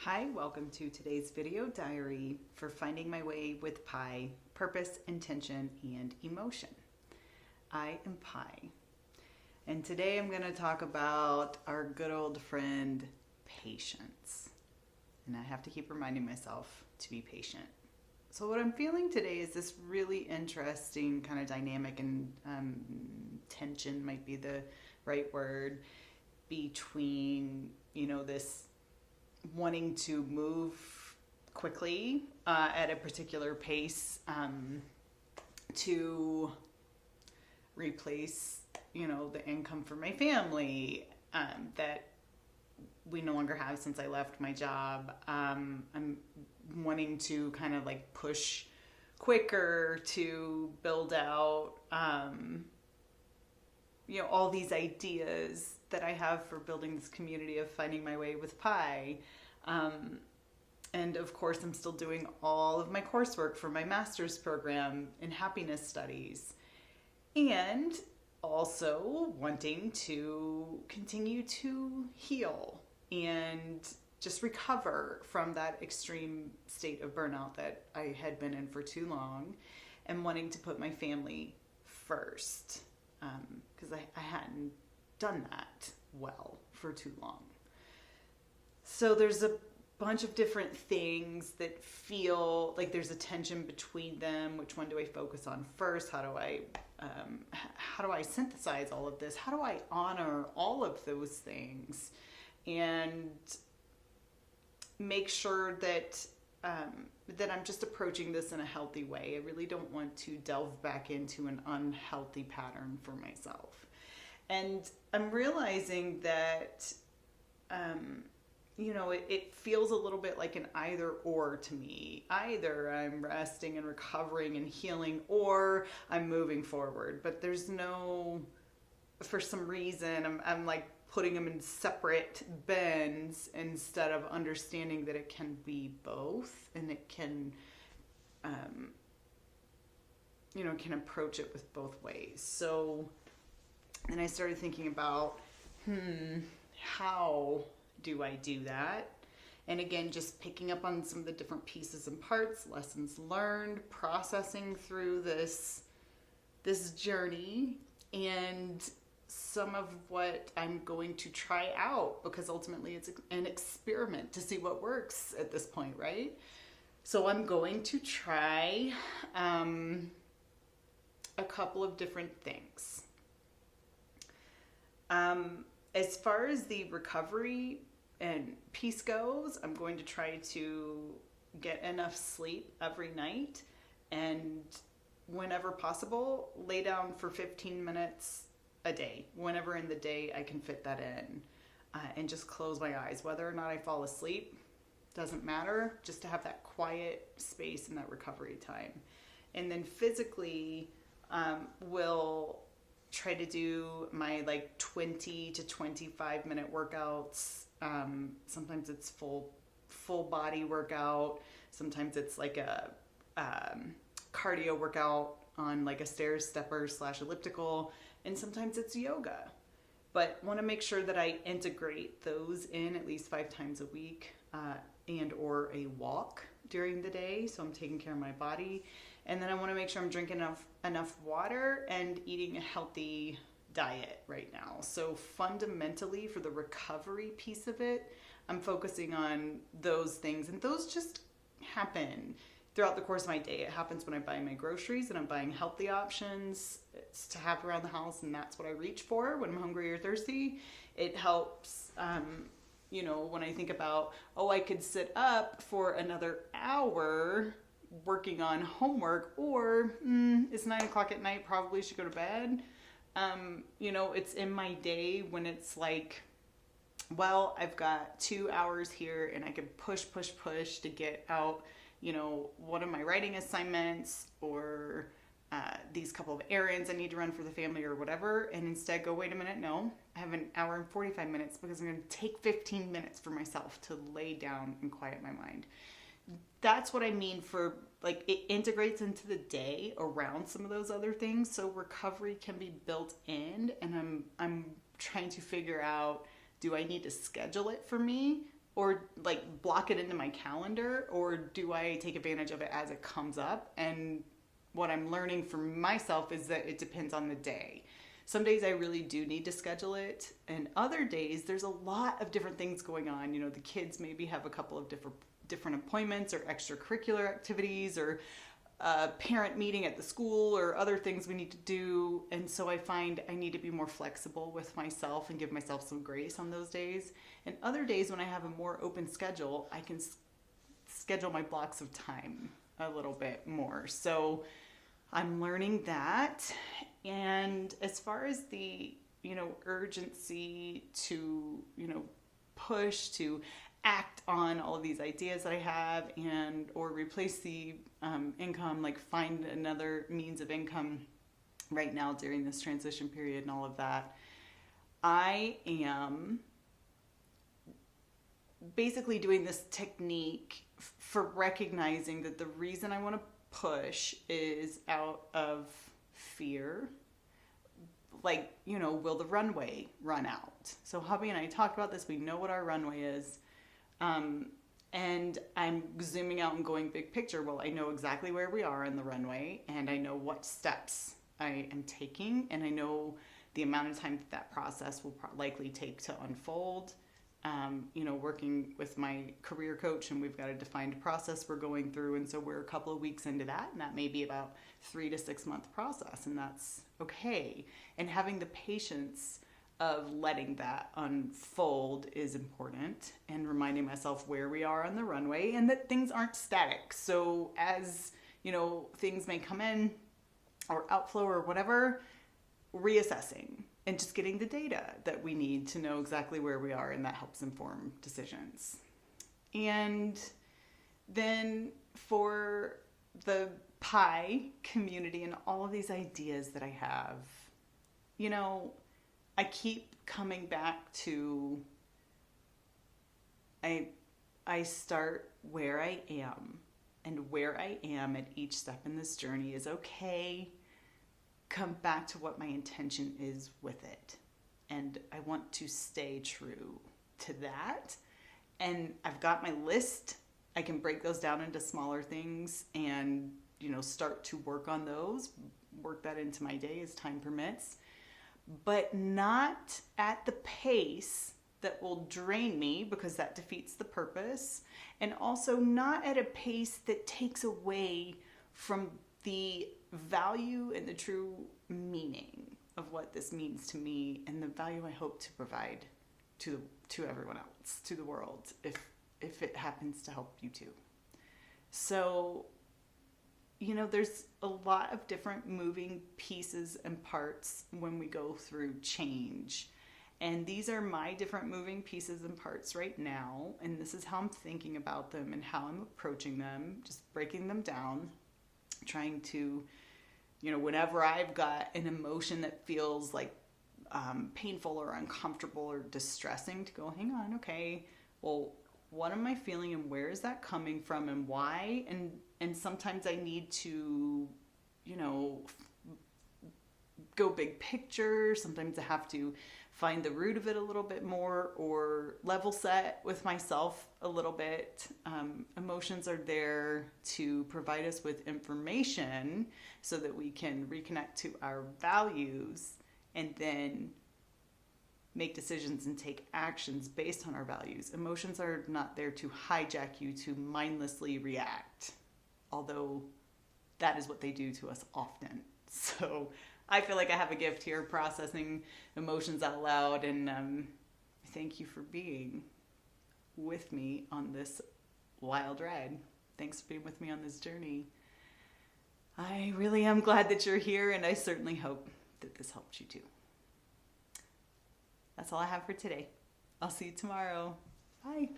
Hi, welcome to today's video diary for finding my way with Pi, purpose, intention, and emotion. I am Pi, and today I'm going to talk about our good old friend, patience. And I have to keep reminding myself to be patient. So what I'm feeling today is this really interesting kind of dynamic and tension might be the right word between, this wanting to move quickly at a particular pace to replace, the income for my family that we no longer have since I left my job. I'm wanting to kind of like push quicker to build out, all these ideas that I have for building this community of finding my way with Pi. And of course, I'm still doing all of my coursework for my master's program in happiness studies. And also wanting to continue to heal and just recover from that extreme state of burnout that I had been in for too long, and wanting to put my family first because I hadn't done that well for too long. So there's a bunch of different things that feel like there's a tension between them. Which one do I focus on first? How do I synthesize all of this? How do I honor all of those things and make sure that that I'm just approaching this in a healthy way? I really don't want to delve back into an unhealthy pattern for myself. And I'm realizing that, it feels a little bit like an either or to me. Either I'm resting and recovering and healing, or I'm moving forward. But there's no, for some reason, I'm like putting them in separate bins instead of understanding that it can be both, and it can, can approach it with both ways. So then I started thinking about, how do I do that? And again, just picking up on some of the different pieces and parts, lessons learned, processing through this journey, and some of what I'm going to try out, because ultimately it's an experiment to see what works at this point, right? So I'm going to try a couple of different things. As far as the recovery and peace goes, I'm going to try to get enough sleep every night, and whenever possible, lay down for 15 minutes a day, whenever in the day I can fit that in, and just close my eyes. Whether or not I fall asleep doesn't matter, just to have that quiet space and that recovery time. And then physically, will try to do my 20 to 25 minute workouts. Sometimes it's full body workout. Sometimes it's like a cardio workout on like a stair stepper / elliptical, and sometimes it's yoga. But want to make sure that I integrate those in at least 5 times a week, and or a walk during the day, so I'm taking care of my body. And then I want to make sure I'm drinking enough water and eating a healthy diet right now. So fundamentally, for the recovery piece of it, I'm focusing on those things, and those just happen throughout the course of my day. It happens when I buy my groceries and I'm buying healthy options to have around the house, and that's what I reach for when I'm hungry or thirsty. It helps, when I think about, I could sit up for another hour working on homework, or it's 9 o'clock at night, probably should go to bed. It's in my day when it's like, well, I've got 2 hours here and I can push to get out, one of my writing assignments, or these couple of errands I need to run for the family or whatever, and instead go, wait a minute, no, I have an hour and 45 minutes because I'm going to take 15 minutes for myself to lay down and quiet my mind. That's what I mean for, it integrates into the day around some of those other things, so recovery can be built in. And I'm trying to figure out, do I need to schedule it for me, or like block it into my calendar, or do I take advantage of it as it comes up? And what I'm learning for myself is that it depends on the day. Some days I really do need to schedule it, and other days there's a lot of different things going on. You know, the kids maybe have a couple of different appointments or extracurricular activities, or a parent meeting at the school, or other things we need to do. And so I find I need to be more flexible with myself and give myself some grace on those days. And other days when I have a more open schedule, I can schedule my blocks of time a little bit more. So I'm learning that. And as far as the, urgency to, push to act on all of these ideas that I have, and or replace the income, like find another means of income right now during this transition period and all of that, I am basically doing this technique for recognizing that the reason I want to push is out of fear. Like, will the runway run out? So hubby and I talked about this. We know what our runway is. And I'm zooming out and going big picture. Well, I know exactly where we are in the runway, and I know what steps I am taking, and I know the amount of time that process will likely take to unfold. Working with my career coach, and we've got a defined process we're going through. And so we're a couple of weeks into that, and that may be about 3 to 6 month process, and that's okay. And having the patience of letting that unfold is important, and reminding myself where we are on the runway and that things aren't static. So as, things may come in or outflow or whatever, reassessing and just getting the data that we need to know exactly where we are, and that helps inform decisions. And then for the pie community and all of these ideas that I have, I keep coming back to I start where I am, and where I am at each step in this journey is okay. Come back to what my intention is with it. And I want to stay true to that. And I've got my list. I can break those down into smaller things and, start to work on those, work that into my day as time permits, but not at the pace that will drain me, because that defeats the purpose. And also not at a pace that takes away from the value and the true meaning of what this means to me, and the value I hope to provide to everyone else, to the world, if it happens to help you too. So, there's a lot of different moving pieces and parts when we go through change. And these are my different moving pieces and parts right now. And this is how I'm thinking about them and how I'm approaching them, just breaking them down, trying to, whenever I've got an emotion that feels like painful or uncomfortable or distressing, to go, hang on, okay, well, what am I feeling, and where is that coming from, and why? And sometimes I need to, go big picture. Sometimes I have to find the root of it a little bit more, or level set with myself a little bit. Emotions are there to provide us with information so that we can reconnect to our values, and then make decisions and take actions based on our values. Emotions are not there to hijack you to mindlessly react, although that is what they do to us often. So I feel like I have a gift here, processing emotions out loud, and thank you for being with me on this wild ride. Thanks for being with me on this journey. I really am glad that you're here, and I certainly hope that this helped you too. That's all I have for today. I'll see you tomorrow. Bye.